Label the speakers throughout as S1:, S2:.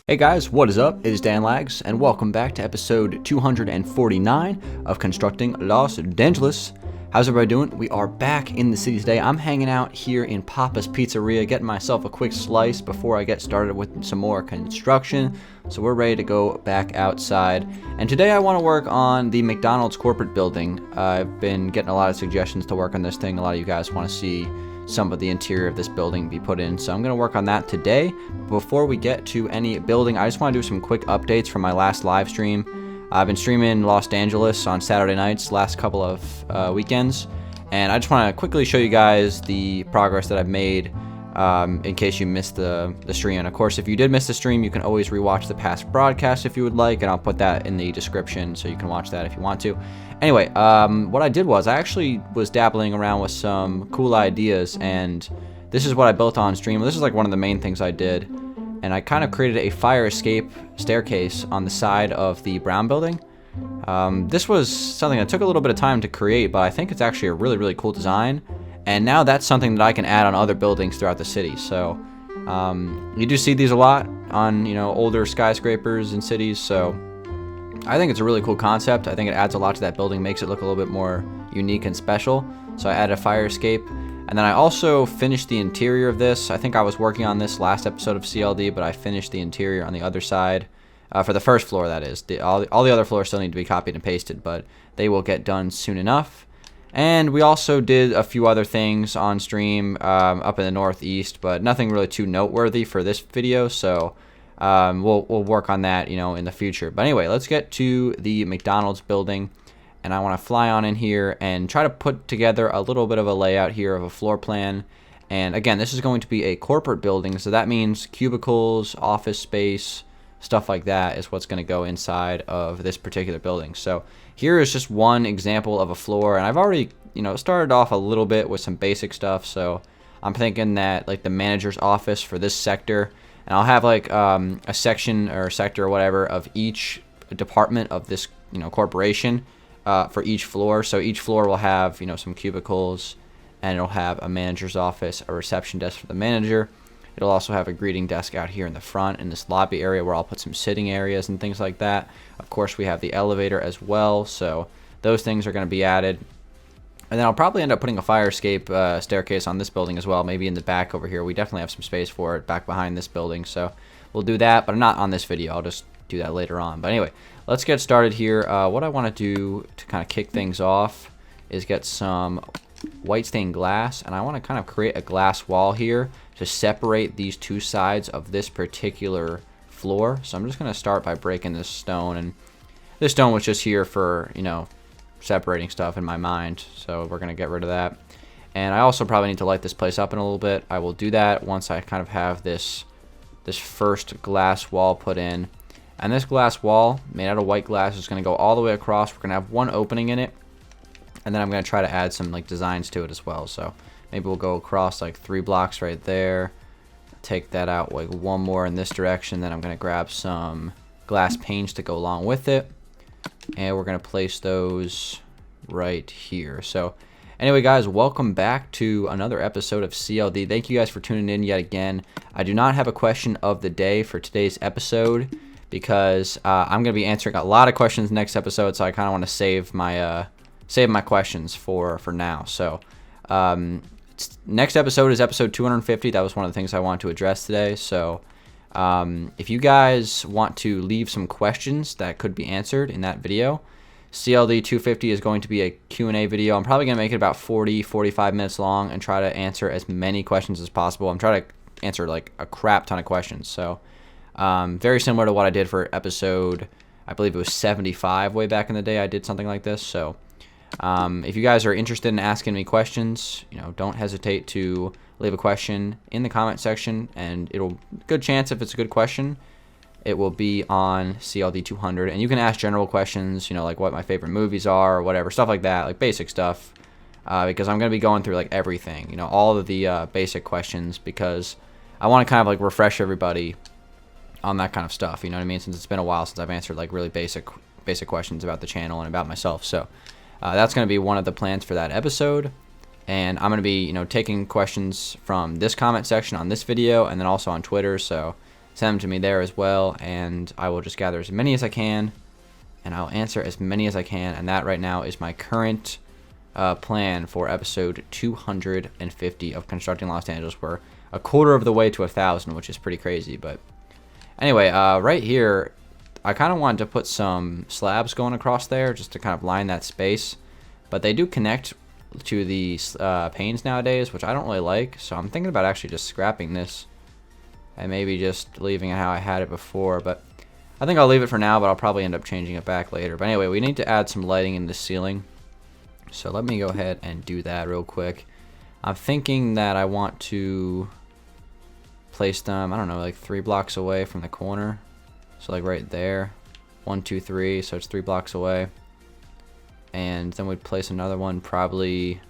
S1: Hey guys, what is up? It is Dangeles, and welcome back to episode 249 of Constructing Los Dangeles. How's everybody doing? We are back in the city today. I'm hanging out here in Papa's Pizzeria, getting myself a quick slice before I get started with some more construction. So we're ready to go back outside. And today I want to work on the McDonald's corporate building. I've been getting a lot of suggestions to work on this thing. A lot of you guys want to see some of the interior of this building be put in, so I'm going to work on that today. Before we get to any building, I just want to do some quick updates from my last live stream. I've been streaming Los Dangeles on Saturday nights last couple of weekends, and I just want to quickly show you guys the progress that I've made in case you missed the stream. And of course, if you did miss the stream, you can always rewatch the past broadcast if you would like, and I'll put that in the description so you can watch that if you want to. Anyway, what I did was I actually was dabbling around with some cool ideas, and this is what I built on stream. This is like one of the main things I did, and I kind of created a fire escape staircase on the side of the brown building. This was something that took a little bit of time to create, but I think it's actually a really, really cool design. And now that's something that I can add on other buildings throughout the city. So you do see these a lot on, older skyscrapers and cities. So I think it's a really cool concept. I think it adds a lot to that building, makes it look a little bit more unique and special. So I added a fire escape. And then I also finished the interior of this. I think I was working on this last episode of CLD, but I finished the interior on the other side. For the first floor, that is. All the other floors still need to be copied and pasted, but they will get done soon enough. And we also did a few other things on stream up in the northeast, but nothing really too noteworthy for this video, so we'll work on that, in the future. But anyway, let's get to the McDonald's building, and I want to fly on in here and try to put together a little bit of a layout here of a floor plan. And again, this is going to be a corporate building, so that means cubicles, office space, stuff like that is what's going to go inside of this particular building. So here is just one example of a floor, and I've already, started off a little bit with some basic stuff. So I'm thinking that like the manager's office for this sector, and I'll have like a section or sector or whatever of each department of this, corporation for each floor. So each floor will have, some cubicles, and it'll have a manager's office, a reception desk for the manager. It'll also have a greeting desk out here in the front in this lobby area where I'll put some sitting areas and things like that. Of course, we have the elevator as well, so those things are going to be added. And then I'll probably end up putting a fire escape staircase on this building as well, maybe in the back over here. We definitely have some space for it back behind this building, so we'll do that, but not on this video. I'll just do that later on. But anyway, let's get started here. What I want to do to kind of kick things off is get some white stained glass, and I want to kind of create a glass wall here to separate these two sides of this particular floor. So I'm just going to start by breaking this stone, and this stone was just here for, separating stuff in my mind, so we're going to get rid of that. And I also probably need to light this place up in a little bit. I will do that once I kind of have this first glass wall put in. And this glass wall made out of white glass is going to go all the way across. We're going to have one opening in it, and then I'm going to try to add some like designs to it as well. So maybe we'll go across like 3 blocks right there, take that out like one more in this direction, then I'm going to grab some glass panes to go along with it, and we're going to place those right here. So anyway, guys, welcome back to another episode of CLD. Thank you guys for tuning in yet again. I do not have a question of the day for today's episode because I'm going to be answering a lot of questions next episode, so I kind of want to save my questions for now. So next episode is episode 250. That was one of the things I wanted to address today. So if you guys want to leave some questions that could be answered in that video, CLD 250 is going to be a Q&A video. I'm probably going to make it about 45 minutes long and try to answer as many questions as possible. I'm trying to answer like a crap ton of questions. So very similar to what I did for episode, I believe it was 75 way back in the day. I did something like this. So if you guys are interested in asking me questions, don't hesitate to leave a question in the comment section, and good chance if it's a good question, it will be on CLD 200. And you can ask general questions, like what my favorite movies are or whatever, stuff like that, like basic stuff, because I'm going to be going through like everything, all of the basic questions, because I want to kind of like refresh everybody on that kind of stuff, you know what I mean, since it's been a while since I've answered like really basic questions about the channel and about myself. So that's going to be one of the plans for that episode. And I'm going to be, taking questions from this comment section on this video and then also on Twitter. So send them to me there as well, and I will just gather as many as I can, and I'll answer as many as I can, and that right now is my current plan for episode 250 of Constructing Los Angeles. We're a quarter of the way to 1,000, which is pretty crazy, but anyway, right here, I kind of wanted to put some slabs going across there just to kind of line that space, but they do connect to the panes nowadays, which I don't really like, so I'm thinking about actually just scrapping this and maybe just leaving it how I had it before, but I think I'll leave it for now, but I'll probably end up changing it back later. But anyway, we need to add some lighting in the ceiling, so let me go ahead and do that real quick. I'm thinking that I want to place them, I don't know, like 3 blocks away from the corner. So like right there, 1, 2, 3, so it's 3 blocks away. And then we'd place another one probably,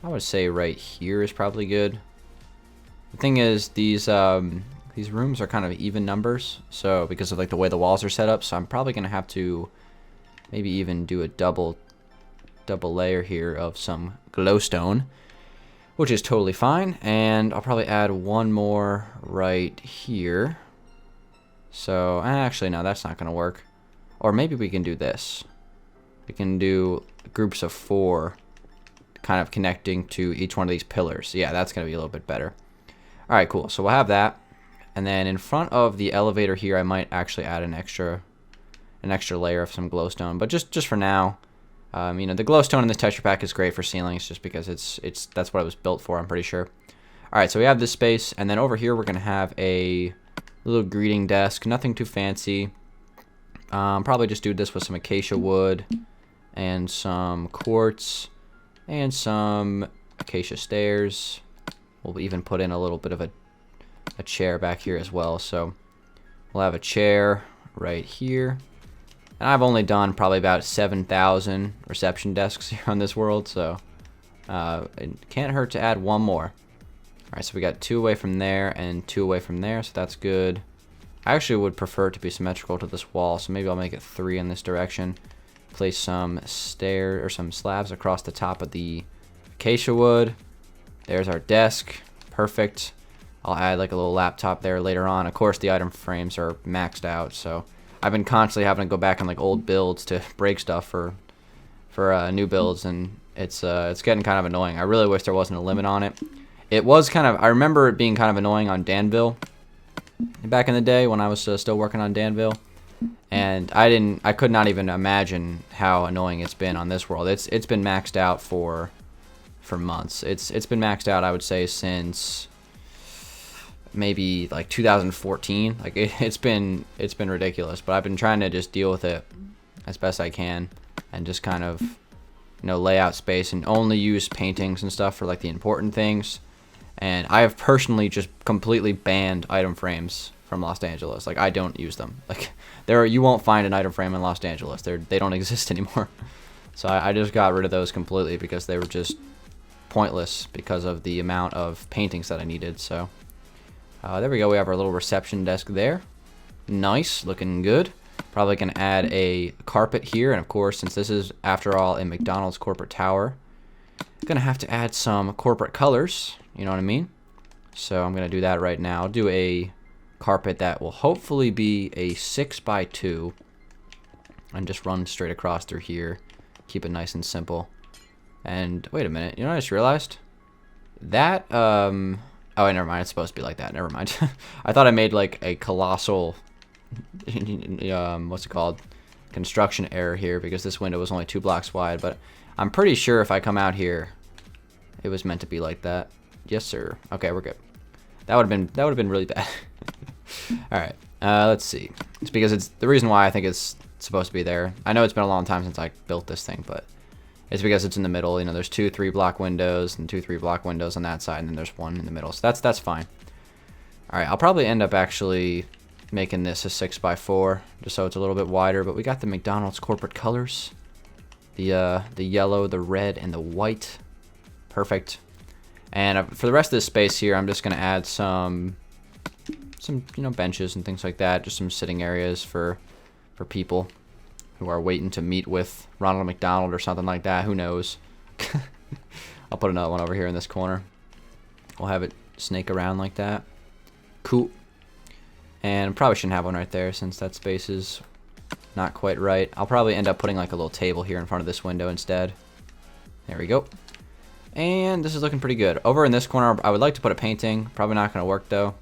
S1: I would say right here is probably good. The thing is, these rooms are kind of even numbers, so because of like the way the walls are set up, so I'm probably gonna have to maybe even do a double layer here of some glowstone, which is totally fine. And I'll probably add one more right here. So actually no, that's not gonna work. Or maybe we can do this. We can do groups of 4 kind of connecting to each one of these pillars. Yeah, that's gonna be a little bit better. Alright, cool. So we'll have that. And then in front of the elevator here, I might actually add an extra layer of some glowstone. But just for now, you know, the glowstone in this texture pack is great for ceilings just because that's what it was built for, I'm pretty sure. Alright, so we have this space, and then over here we're gonna have a little greeting desk, nothing too fancy. Probably just do this with some acacia wood and some quartz and some acacia stairs. We'll even put in a little bit of a chair back here as well. So we'll have a chair right here. And I've only done probably about 7,000 reception desks here on this world, so it can't hurt to add one more. Alright, so we got 2 away from there and 2 away from there, so that's good. I actually would prefer it to be symmetrical to this wall, so maybe I'll make it 3 in this direction. Place some stairs or some slabs across the top of the acacia wood. There's our desk. Perfect. I'll add like a little laptop there later on. Of course, the item frames are maxed out, so I've been constantly having to go back on like old builds to break stuff for new builds, and it's getting kind of annoying. I really wish there wasn't a limit on it. It was kind of, I remember it being kind of annoying on Danville back in the day when I was still working on Danville, and I could not even imagine how annoying it's been on this world. It's been maxed out for months. It's been maxed out, I would say, since maybe like 2014. Like it's been ridiculous, but I've been trying to just deal with it as best I can and just kind of, you know, lay out space and only use paintings and stuff for like the important things. And I have personally just completely banned item frames from Los Angeles. Like, I don't use them. Like, you won't find an item frame in Los Angeles. They don't exist anymore. So I just got rid of those completely because they were just pointless because of the amount of paintings that I needed. So there we go. We have our little reception desk there. Nice, looking good. Probably gonna add a carpet here, and of course, since this is after all a McDonald's corporate tower, gonna have to add some corporate colors. You know what I mean? So I'm gonna do that right now. I'll do a carpet that will hopefully be a 6x2 and just run straight across through here. Keep it nice and simple. And wait a minute, you know what I just realized? That oh wait, never mind, it's supposed to be like that. Never mind. I thought I made like a colossal what's it called, construction error here because this window was only 2 blocks wide, but I'm pretty sure if I come out here it was meant to be like that. Yes sir. Okay, we're good. That would have been really bad. All right, let's see. It's because it's the reason why I think it's supposed to be there. I know it's been a long time since I built this thing, but it's because it's in the middle. You know, there's 2 3-block windows and 2 3-block windows on that side, and then there's one in the middle. So that's fine. All right, I'll probably end up actually making this a 6x4 just so it's a little bit wider. But we got the McDonald's corporate colors, the yellow, the red, and the white. Perfect. And for the rest of this space here, I'm just gonna add some benches and things like that, just some sitting areas for people who are waiting to meet with Ronald McDonald or something like that. Who knows? I'll put another one over here in this corner. We'll have it snake around like that. Cool. And probably shouldn't have one right there since that space is not quite right. I'll probably end up putting like a little table here in front of this window instead. There we go. And this is looking pretty good. Over in this corner, I would like to put a painting. Probably not going to work though,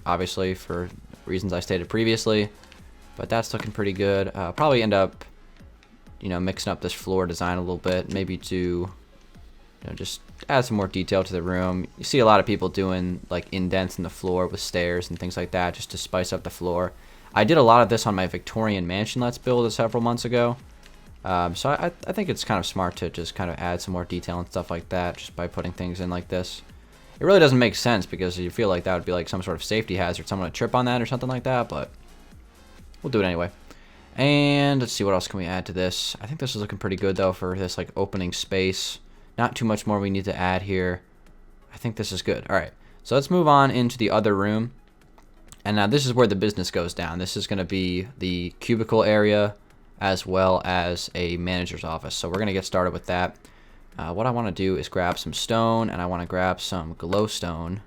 S1: obviously for reasons I stated previously. But that's looking pretty good. Probably end up, mixing up this floor design a little bit. Maybe to, just add some more detail to the room. You see a lot of people doing like indents in the floor with stairs and things like that just to spice up the floor. I did a lot of this on my Victorian mansion Let's Build several months ago. So I think it's kind of smart to just kind of add some more detail and stuff like that just by putting things in like this. It really doesn't make sense because you feel like that would be like some sort of safety hazard. Someone would trip on that or something like that, but we'll do it anyway. And let's see, what else can we add to this? I think this is looking pretty good though for this like opening space. Not too much more we need to add here. I think this is good. All right, so let's move on into the other room. And now this is where the business goes down. This is going to be the cubicle area as well as a manager's office. So we're going to get started with that. What I want to do is grab some stone, and I want to grab some glowstone.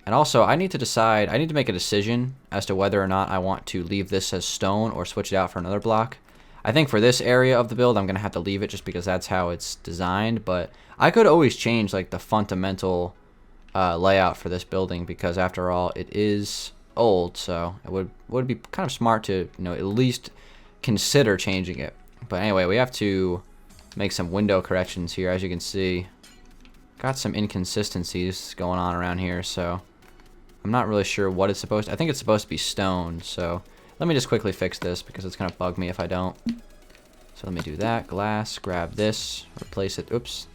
S1: And also, I need to make a decision as to whether or not I want to leave this as stone or switch it out for another block. I think for this area of the build, I'm going to have to leave it just because that's how it's designed. But I could always change like the fundamental layout for this building because after all, it is old. So it would be kind of smart to at least consider changing it. But anyway, we have to make some window corrections here. As you can see, got some inconsistencies going on around here. So I'm not really sure what it's supposed to. I think it's supposed to be stone. So let me just quickly fix this because it's gonna bug me if I don't. So let me do that. Glass, grab this, replace it. Oops.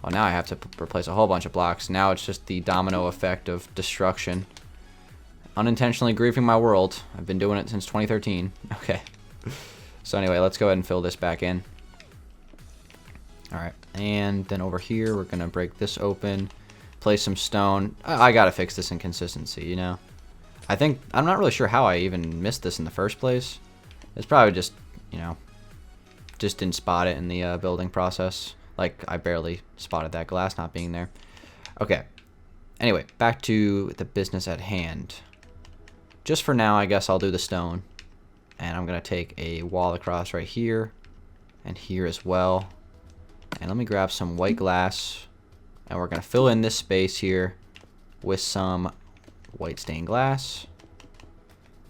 S1: Oh, now I have to replace a whole bunch of blocks. Now it's just the domino effect of destruction. Unintentionally griefing my world. I've been doing it since 2013. Okay. So anyway, let's go ahead and fill this back in. Alright, and then over here, we're going to break this open, place some stone. I got to fix this inconsistency, I'm not really sure how I even missed this in the first place. It's probably just, just didn't spot it in the building process. Like, I barely spotted that glass not being there. Okay. Anyway, back to the business at hand. Just for now, I guess I'll do the stone. And I'm going to take a wall across right here and here as well. And let me grab some white glass. And we're going to fill in this space here with some white stained glass.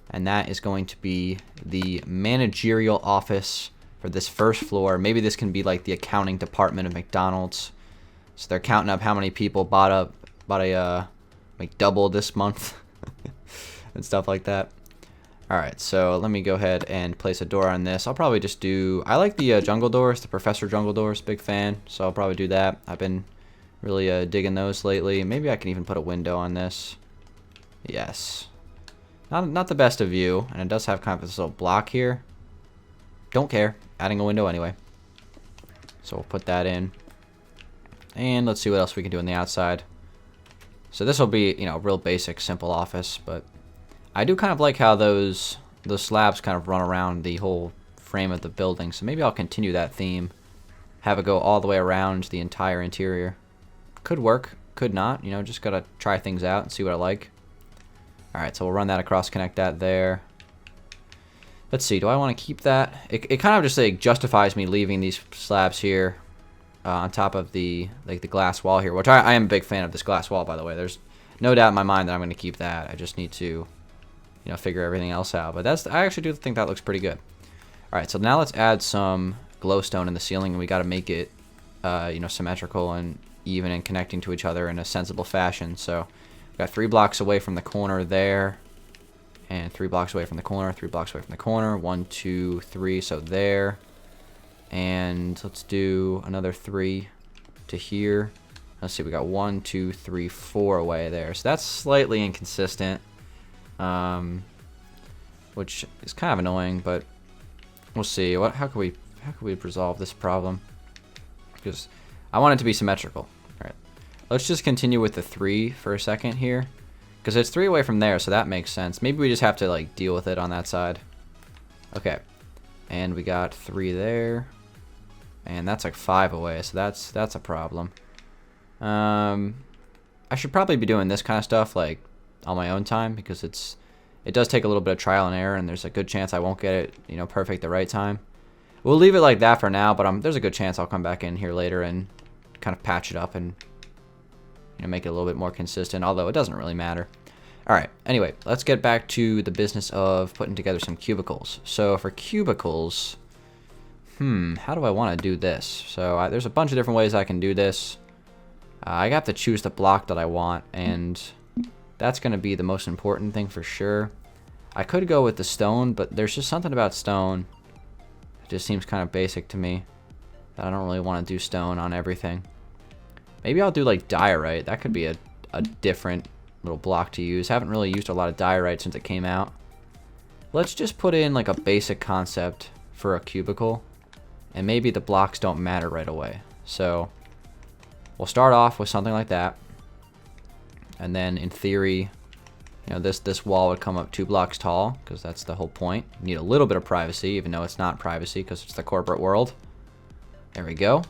S1: And that is going to be the managerial office for this first floor. Maybe this can be like the accounting department of McDonald's. So they're counting up how many people bought a McDouble this month and stuff like that. Alright, so let me go ahead and place a door on this. I'll probably just do... I like the jungle doors, the Professor jungle doors, big fan. So I'll probably do that. I've been really digging those lately. Maybe I can even put a window on this. Yes. Not the best of view, and it does have kind of this little block here. Don't care. Adding a window anyway. So we'll put that in. And let's see what else we can do on the outside. So this will be, real basic, simple office, but I do kind of like how those slabs kind of run around the whole frame of the building. So maybe I'll continue that theme. Have it go all the way around the entire interior. Could work, could not. Just gotta try things out and see what I like. Alright, so we'll run that across, connect that there. Let's see, do I want to keep that? It kind of just like justifies me leaving these slabs here on top of the glass wall here, which I am a big fan of this glass wall, by the way. There's no doubt in my mind that I'm going to keep that. I just need to figure everything else out. But I actually do think that looks pretty good. All right, so now let's add some glowstone in the ceiling, and we got to make it, symmetrical and even and connecting to each other in a sensible fashion. So we got 3 blocks away from the corner there, and 3 blocks away from the corner, 3 blocks away from the corner, 1, 2, 3. So there, and let's do another 3 to here. Let's see, we got 1, 2, 3, 4 away there. So that's slightly inconsistent. Which is kind of annoying, but we'll see. How can we resolve this problem? Because I want it to be symmetrical. All right, let's just continue with the 3 for a second here, because it's 3 away from there, so that makes sense. Maybe we just have to like deal with it on that side. Okay, and we got 3 there, and that's like 5 away, so that's a problem. I should probably be doing this kind of stuff like on my own time, because it's It does take a little bit of trial and error, and there's a good chance I won't get it, you know, perfect the right time. We'll leave it like that for now, but there's a good chance I'll come back in here later and kind of patch it up and, you know, make it a little bit more consistent, although it doesn't really matter. All right, anyway, let's get back to the business of putting together some cubicles. So for cubicles, how do I want to do this? So there's a bunch of different ways I can do this. I have to choose the block that I want, and that's going to be the most important thing for sure. I could go with the stone, but there's just something about stone. It just seems kind of basic to me that I don't really want to do stone on everything. Maybe I'll do like diorite. That could be a different little block to use. Haven't really used a lot of diorite since it came out. Let's just put in like a basic concept for a cubicle, and maybe the blocks don't matter right away. So we'll start off with something like that, and then in theory, you know, this wall would come up 2 blocks tall, because that's the whole point. You need a little bit of privacy, even though it's not privacy because it's the corporate world. There we go.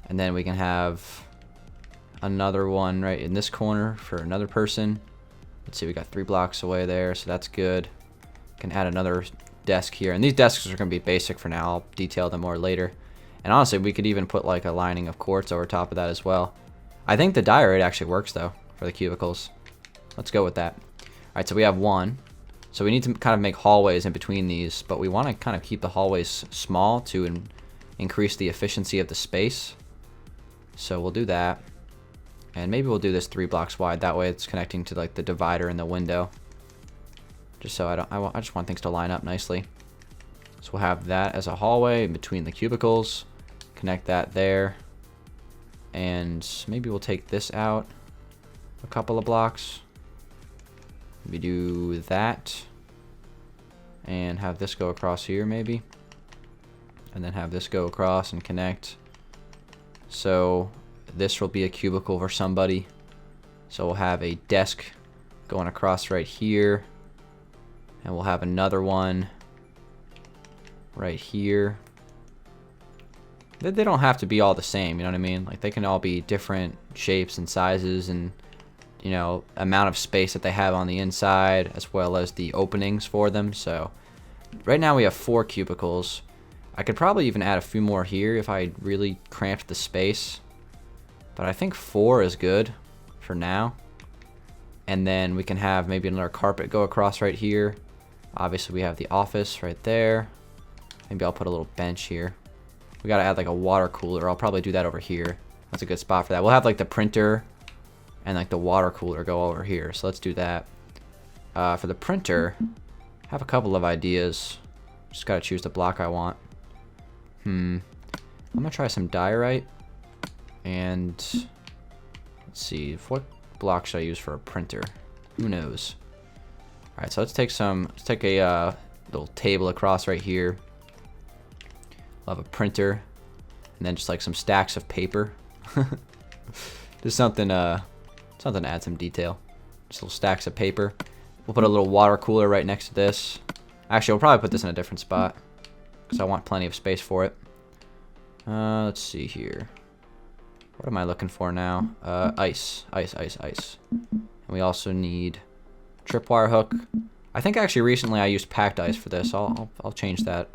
S1: And then we can have another one right in this corner for another person. Let's see, we got 3 blocks away there, so that's good. Can add another desk here, and these desks are going to be basic for now. I'll detail them more later. And honestly, we could even put like a lining of quartz over top of that as well. I think the diorite actually works though for the cubicles. Let's go with that. All right, so we have 1. So we need to kind of make hallways in between these, but we want to kind of keep the hallways small to increase the efficiency of the space. So we'll do that. And maybe we'll do this 3 blocks wide. That way it's connecting to like the divider in the window. Just so I just want things to line up nicely. So we'll have that as a hallway in between the cubicles. Connect that there. And maybe we'll take this out a couple of blocks. Maybe do that. And have this go across here maybe. And then have this go across and connect. So this will be a cubicle for somebody. So we'll have a desk going across right here. And we'll have another one right here. They don't have to be all the same, you know what I mean? Like, they can all be different shapes and sizes and, you know, amount of space that they have on the inside, as well as the openings for them. So right now we have 4 cubicles. I could probably even add a few more here if I really cramped the space, but I think 4 is good for now. And then we can have maybe another carpet go across right here. Obviously we have the office right there. Maybe I'll put a little bench here. We gotta add like a water cooler. I'll probably do that over here. That's a good spot for that. We'll have like the printer and like the water cooler go over here. So let's do that. For the printer, I have a couple of ideas. Just gotta choose the block I want. I'm gonna try some diorite. And let's see, what block should I use for a printer? Who knows? All right, so let's take a little table across right here. We'll have a printer, and then just like some stacks of paper. Just something to add some detail. Just little stacks of paper. We'll put a little water cooler right next to this. Actually, we'll probably put this in a different spot because I want plenty of space for it. Let's see here. What am I looking for now? Ice. And we also need tripwire hook. I think actually recently I used packed ice for this. I'll change that.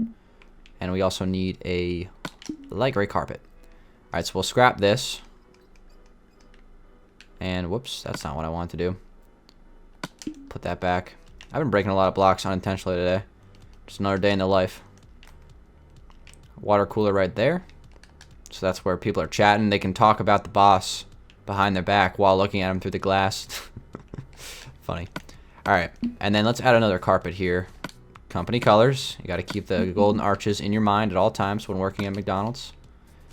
S1: And we also need a light gray carpet. All right, so we'll scrap this. And whoops, that's not what I wanted to do. Put that back. I've been breaking a lot of blocks unintentionally today. Just another day in the life. Water cooler right there. So that's where people are chatting. They can talk about the boss behind their back while looking at him through the glass. Funny. All right, and then let's add another carpet here. Company colors. You got to keep the golden arches in your mind at all times when working at McDonald's.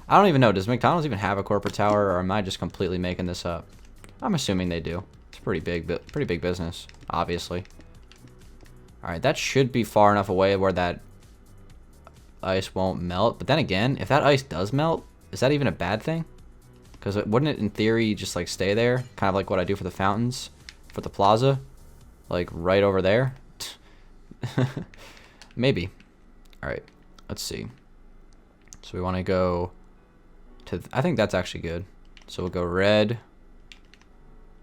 S1: I don't even know. Does McDonald's even have a corporate tower, or am I just completely making this up? I'm assuming they do. It's pretty big business, obviously. All right, that should be far enough away where that ice won't melt. But then again, if that ice does melt, is that even a bad thing? Because wouldn't it, in theory, just like stay there, kind of like what I do for the fountains, for the plaza, like right over there? Maybe. All right, let's see. So we want to go to, I think that's actually good. So we'll go red,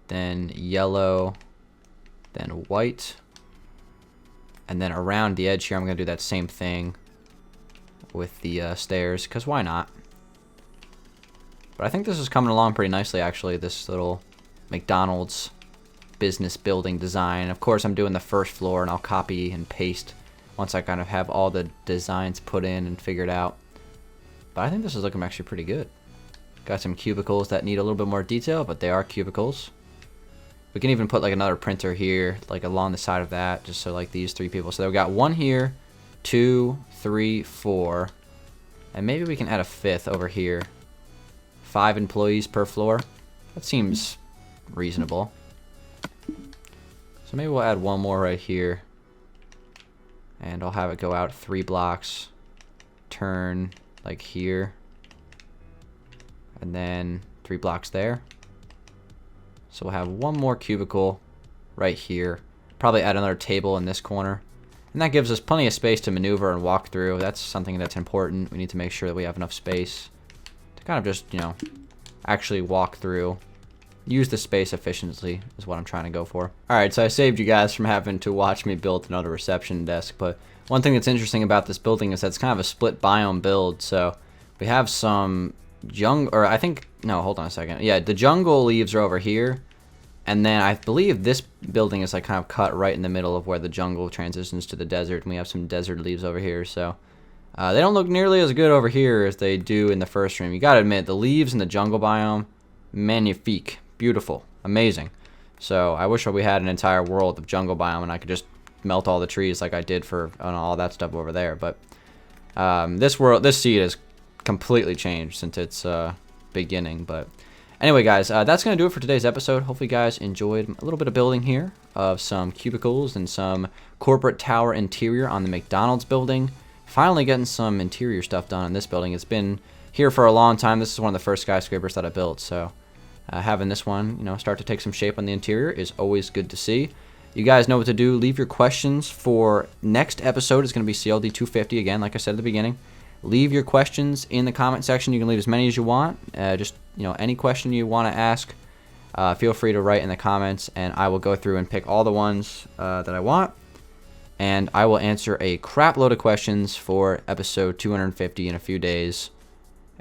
S1: then yellow, then white, And then around the edge here, I'm going to do that same thing with the stairs, because why not? But I think this is coming along pretty nicely, actually, this little McDonald's business building design. Of course, I'm doing the first floor, and I'll copy and paste once I kind of have all the designs put in and figured out. But I think this is looking actually pretty good. Got some cubicles that need a little bit more detail, but they are cubicles. We can even put like another printer here, like along the side of that, just so like these 3 people. So we've got 1 here, 2, 3, 4, and maybe we can add a 5th over here. 5 employees per floor. That seems reasonable. So maybe we'll add 1 more right here, and I'll have it go out 3 blocks, turn like here, and then 3 blocks there. So we'll have 1 more cubicle right here. Probably add another table in this corner. And that gives us plenty of space to maneuver and walk through. That's something that's important. We need to make sure that we have enough space to kind of just, you know, actually walk through. Use the space efficiently is what I'm trying to go for. Alright, so I saved you guys from having to watch me build another reception desk. But one thing that's interesting about this building is that it's kind of a split biome build. So we have some hold on a second. Yeah, the jungle leaves are over here, and then I believe this building is like kind of cut right in the middle of where the jungle transitions to the desert, and we have some desert leaves over here. So they don't look nearly as good over here as they do in the first stream. You gotta admit, the leaves in the jungle biome, magnifique, beautiful, amazing. So I wish we had an entire world of jungle biome and I could just melt all the trees like I did for all that stuff over there. But this seed is completely changed since its beginning. But anyway, guys, that's gonna do it for today's episode. Hopefully you guys enjoyed a little bit of building here of some cubicles and some corporate tower interior on the McDonald's building. Finally getting some interior stuff done in this building. It's been here for a long time. This is one of the first skyscrapers that I built, so having this one, you know, start to take some shape on the interior is always good to see. You guys know what to do. Leave your questions for next episode. It's going to be CLD 250 again, like I said at the beginning. Leave your questions in the comment section. You can leave as many as you want. Just, you know, any question you want to ask, feel free to write in the comments, and I will go through and pick all the ones that I want, and I will answer a crap load of questions for episode 250 in a few days,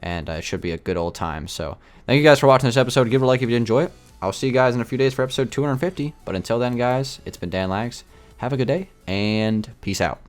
S1: and it should be a good old time. So thank you guys for watching this episode. Give it a like if you did enjoy it. I'll see you guys in a few days for episode 250, but until then, guys, it's been Dan Lags. Have a good day, and peace out.